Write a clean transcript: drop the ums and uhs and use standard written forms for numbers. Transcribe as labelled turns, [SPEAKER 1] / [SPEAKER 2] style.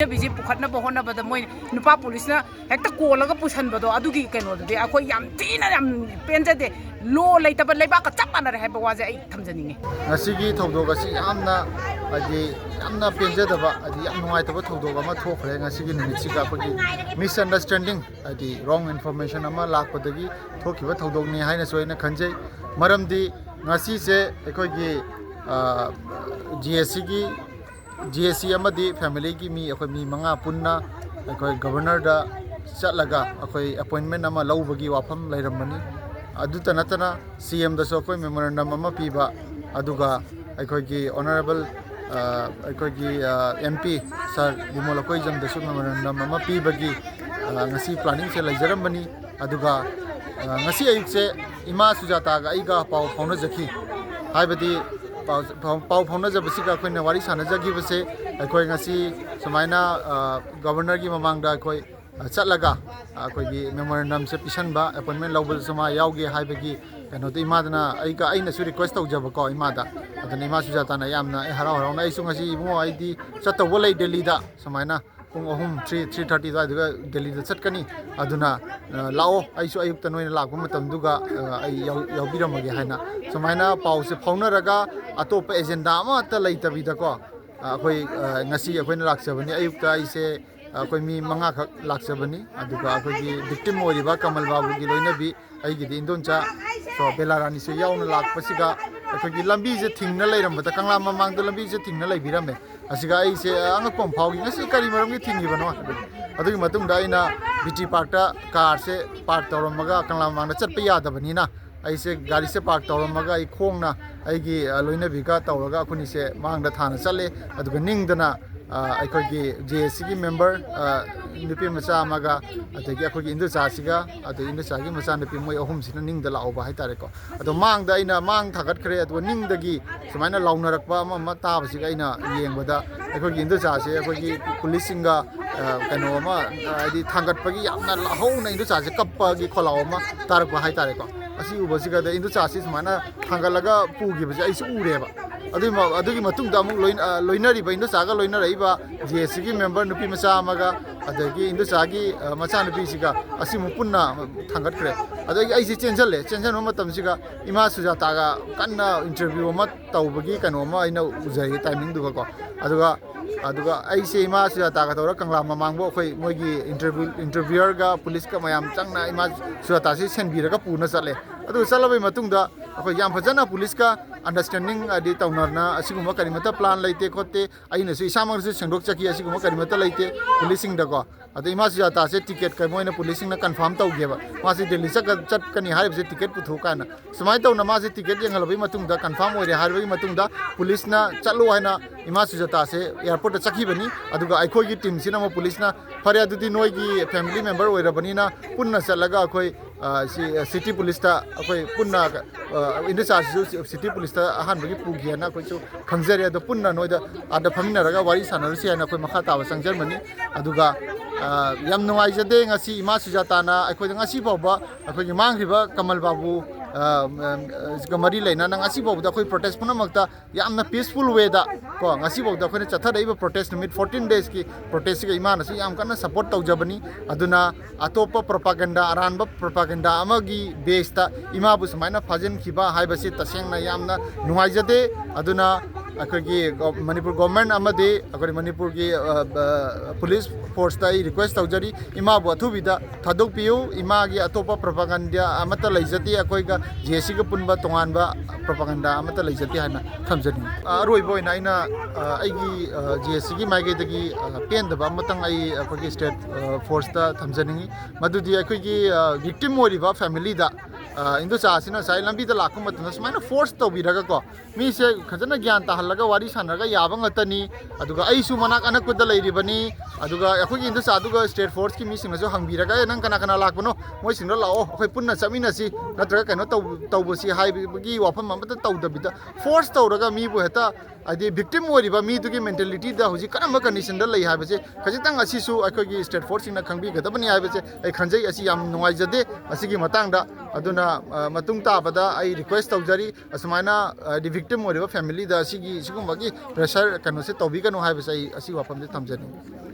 [SPEAKER 1] Biji Pukatna Bohona, but the Moy Nupa Polisna, Hector Kolaga Pushanbado, Aduki Cano, the Akoyam Tina painted low later, but Labaka Tapana have was 8 Tanzania.
[SPEAKER 2] Nasigi Todogasi Amna, Amna Pinjadaba, the Yamuataba Todogama talk, Nasigi Mitsika, misunderstanding, the wrong information, Ama Lakotagi, Tokiva Todogni Haina Soina Kanje, Maram di Nasi se, Ekogi GSC amadi family ki mi akoi mi manga punna akoi governor da chatlaga akoi appointment ama laubagi wafam lairamani aduta natana CM da so akoi memorandum ama piba aduga akoi ki honorable akoi ki MP sir Dimol akoi jam da so memorandum ama pibagi ngasi planning se laijaramani aduga ngasi ayuk se Ema Sujata ga aiga pau phone jaki haibadi Pau Pona Jabasica Queen Wari Sanaja give us a Koingasi Samaina Governor Gimamanga Koi Chatlaga Kogi Memorandum Sepishanba appointment Lobel Sama Yaugi Haibagi and the Imadana Aika Aina request of Jabako Imada at the Ema Sujata Yamna Hara Naisungasi Mo ID Chata Wale Delida Samaina Home 3:30 Delhi the Satkani Aduna Lao Aisu Ayuktano in Lakumatanduga Yabiramagi Haina Samaina Pause Ponaraga Atopa agenda Mata later Vidako Nasi Aquin Laksabani Ayukta is a mi Manga Laksabani Aduka victim Moriba Kamal Babu Giloinabi Aigi Indoncha so Belarani so Yauna Lak Pasiga Lambi is a thing later but the Kangama Mang the Lambi is a thing like Virame Asiga is a Pompau Nasi Karimarami thing even Adu Matum Daina Biti Parta Car se Part Toromaga Kangamanga Chapia the Vanina I say Garise Park Toromaga Ikona Aigi Luina Vika Tauraga Kunise Mang the Thana Sale at the Ningdana I could get JSC member Nupi Masa Maga at the Yakogi Indusasiga at the Indusagi Masan Pimo Home Sitting the Lao by Tareko. At the Mang Dina Mang Takat Create when Ning the Gi, Samana Launarapa Mata Sigaina Yemada, I could Indusasi, I could Policinga Kanoma, the Tangat Pagi, Home Indusasi, Kapagi Koloma, Tarapa Hitareko. As you was the Indusasis Mana, Tangalaga Pugi, is Ureva. Adugi Matungam Loinari by Indusaga Loinariba, GSC member Nupi Masamaga, Adagi Indusagi, Masana Pisiga, Asimupuna Tangat Cre. I see Chanjale, Chanjanoma Tamsiga, Ema Sujata, Kana interview Mat Taubagi, Kanoma, I know Uzai timing Duga. Aduga, I say Ema Sujata, Kangama Mango, Mogi interviewer, police Kamayam, Changna, Ema Sujatasi, and Viraga Punasale. Adu Salavi Matunda, Yampazana Poliska, understanding the Taunarna, Asiguma Karimata plan like Kote, I know Samas and Roksaki, Asiguma Karimata like policing the go. At the Imasjata said ticket, Kamoina policing the confirm to give. Masi de Lisaka Chatkani Harib ticket to Tukana. Samaito Namasi ticket, and Alavimatunda confirm with the Harvey Matunda, Polisna, Chaluana, Imasjata say, Airport at Sakibani, Aduga, I call you Tim Cinema Polisna, Pariadu Noigi, family member with Rabanina, Puna Salaga, City Police, Puna in this City Police, a hundred Pugiana, Kanzeria, the Puna Noida, at the Paminaraga, Waris and Rusia and Makata was in Germany, Aduga. Yam no I said, I see Ema Sujatana, I couldn't see Boba, I couldn't River, Kamal Babu, Gamarila, and Asibo, the protest Punamata, Yam peaceful way that Asibo, the Chatara protest mid 14 days protesting Iman, see I'm gonna support Jabani, Aduna, Atopa propaganda, Aranba propaganda, Amagi, Besta, Imabus, Mina Fajan, Kiba, Haibasit, Tasena Yamna, Nuaizade, Aduna. Manipur government Amade, Manipur police force request Taujari, Ima Batubida, Tadopio, Imagi Atopa propaganda, Amata Lizati, Akoiga, Jessica Punba Tonganba, propaganda, Amata Lizati Hana, Tamzani. Aroi boy Naina, Igi, JSC Magagi, Pen the Bamatang, I state force the Tamzani, Madudi Akogi, victim Moriva family that. In the Sasina, Silent be the Lakumatas, minor force to be Ragago. Me say, Kazana Gianta, Halaga, Waris, and Raga Yabangatani, Aduga Aisumanak, and with the lady Bani, Aduga, in the Saduga state force, missing as a Hambiraga and Kanakana Lakuno, Moisin Lao, Puna Saminasi, Natraka, not Taubusi, High Bigi, Wapam, the Tauda, force Tauraga, me, Buheta, I did victim Moriba, me to give mentality, the Husika condition, the lay Habase, Kazitang Asisu, I could state force in a Kambi, Katabani Habase, a Kanjay Asiam Noizade, Asigi Matanga, Aduna. Matung Tabada, I request Taujari, Asmana, the victim or family, the Sigi, Sigumaki, pressure, can say Tobika no have a Asiwa from the Tamzani.